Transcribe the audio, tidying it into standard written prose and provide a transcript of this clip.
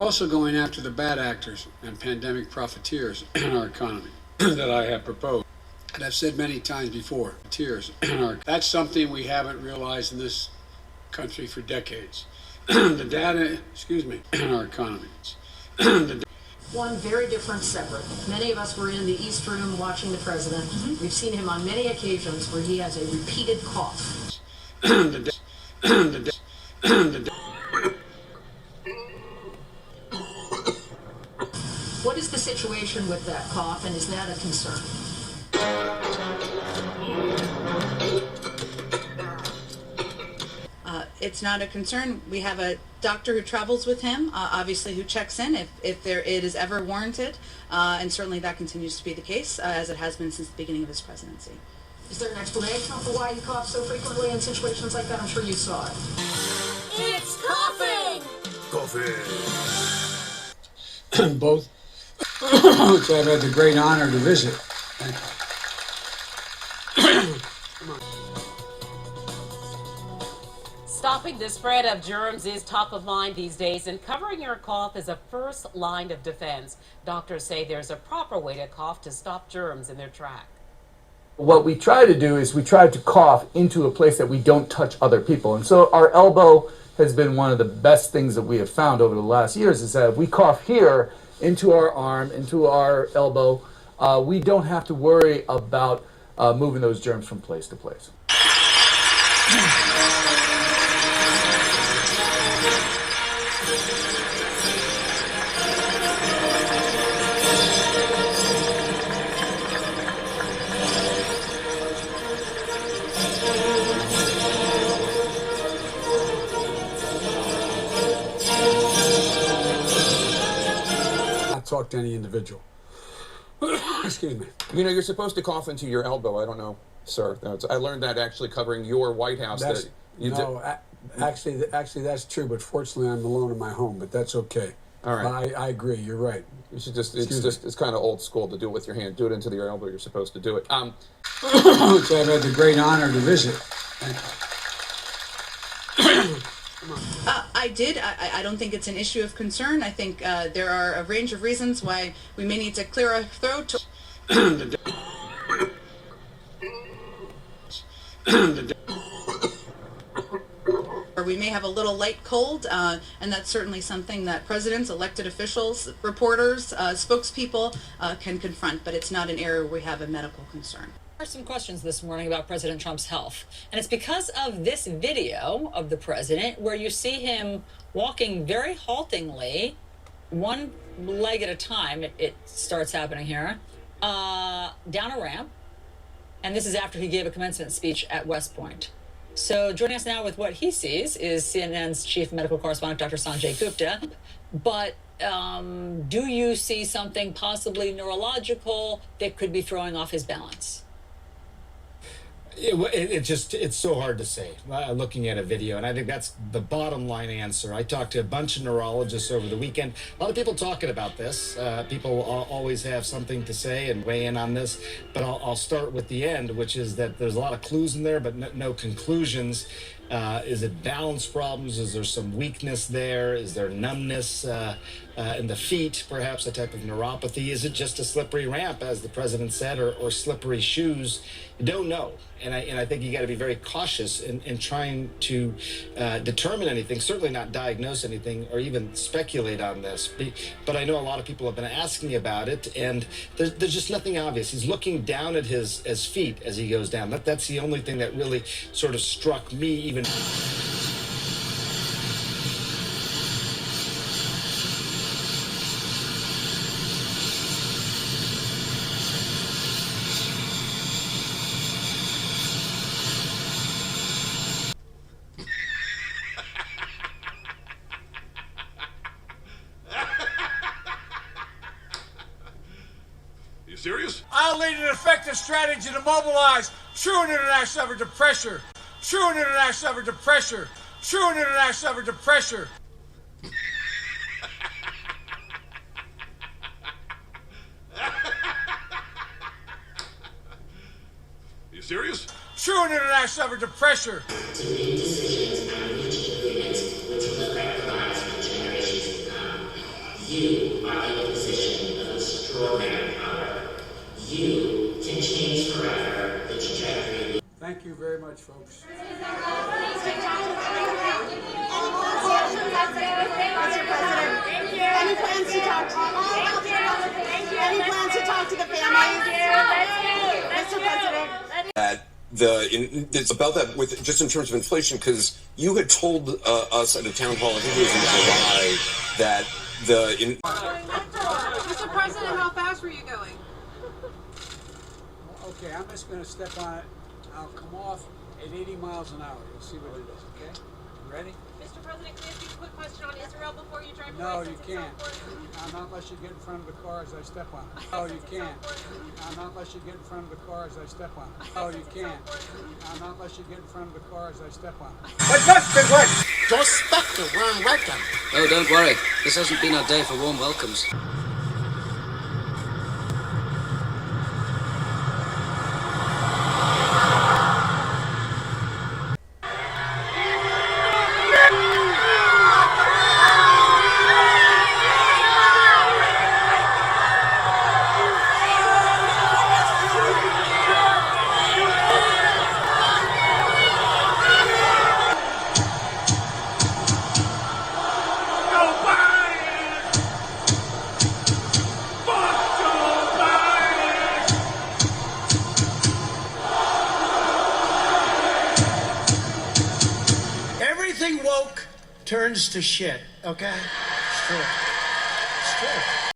Also going after the bad actors and pandemic profiteers in our economy that I have proposed. And I've said many times before, that's something we haven't realized in this country for decades. The data, in our economy. One very different, separate. Many of us were in the East Room watching the president. We've seen him on many occasions where he has a repeated cough. What is the situation with that cough, and is that a concern? It's not a concern. We have a doctor who travels with him, obviously, who checks in if it is ever warranted, and certainly that continues to be the case, as it has been since the beginning of his presidency. Is there an explanation for why he coughs so frequently in situations like that? I'm sure you saw it. It's coughing! Coughing! Both, which I've had the great honor to visit. Come on. Stopping the spread of germs is top of mind these days, and covering your cough is a first line of defense. Doctors say there's a proper way to cough to stop germs in their track. What we try to do is we try to cough into a place that we don't touch other people. And so our elbow has been one of the best things that we have found over the last years, is that if we cough here into our arm, into our elbow, we don't have to worry about moving those germs from place to place. Talk to any individual. Excuse me. You know, you're supposed to cough into your elbow. I don't know, sir. I learned that actually covering your White House. Actually, that's true. But fortunately, I'm alone in my home. But that's okay. All right. I agree. You're right. You should it's kind of old school to do it with your hand. Do it into your elbow. You're supposed to do it. Which I've had the great honor to visit. I did. I don't think it's an issue of concern. I think there are a range of reasons why we may need to clear our throat. Or we may have a little light cold, and that's certainly something that presidents, elected officials, reporters, spokespeople can confront, but it's not an area where we have a medical concern. There are some questions this morning about President Trump's health, and it's because of this video of the president where you see him walking very haltingly, one leg at a time. It starts happening here, down a ramp, and this is after he gave a commencement speech at West Point. So joining us now with what he sees is CNN's chief medical correspondent, Dr. Sanjay Gupta. But do you see something possibly neurological that could be throwing off his balance? It's so hard to say looking at a video, and I think that's the bottom line answer. I talked to a bunch of neurologists over the weekend. A lot of people talking about this. People always have something to say and weigh in on this, but I'll start with the end, which is that there's a lot of clues in there, but no conclusions. Is it balance problems? Is there some weakness there? Is there numbness in the feet, perhaps a type of neuropathy? Is it just a slippery ramp, as the president said, or slippery shoes? You don't know. And I think you got to be very cautious in trying to determine anything, certainly not diagnose anything or even speculate on this. But I know a lot of people have been asking about it, and there's just nothing obvious. He's looking down at his feet as he goes down. That's the only thing that really sort of struck me even. Serious? I'll lead an effective strategy to mobilize true and international effort to pressure. True and international effort to pressure. True and international effort to pressure. You serious? True and international effort to pressure. To make decisions and reach agreements with democratic lives for generations to come. You are in a position of extraordinary power. You can change forever the trajectory of Thank you very much, folks. Any plans to talk to the families? Mr. President. That it's about that with just in terms of inflation, because you had told us at a town hall, I think it was in July, that Mr. President, how fast were you going? Okay, I'm just going to step on it. I'll come off at 80 miles an hour. You'll see what it is, okay? You ready? Mr. President, can I ask you a quick question on Israel before you drive away? No, you can't. Not unless you get in front of the car as I step on it. No, you can't. Not unless you get in front of the car as I step on it. No, you can't. Not unless you get in front of the car as I step on it. Your spectre, warm welcome. Oh, don't worry. This hasn't been our day for warm welcomes. Everything woke turns to shit, okay? It's true. It's true.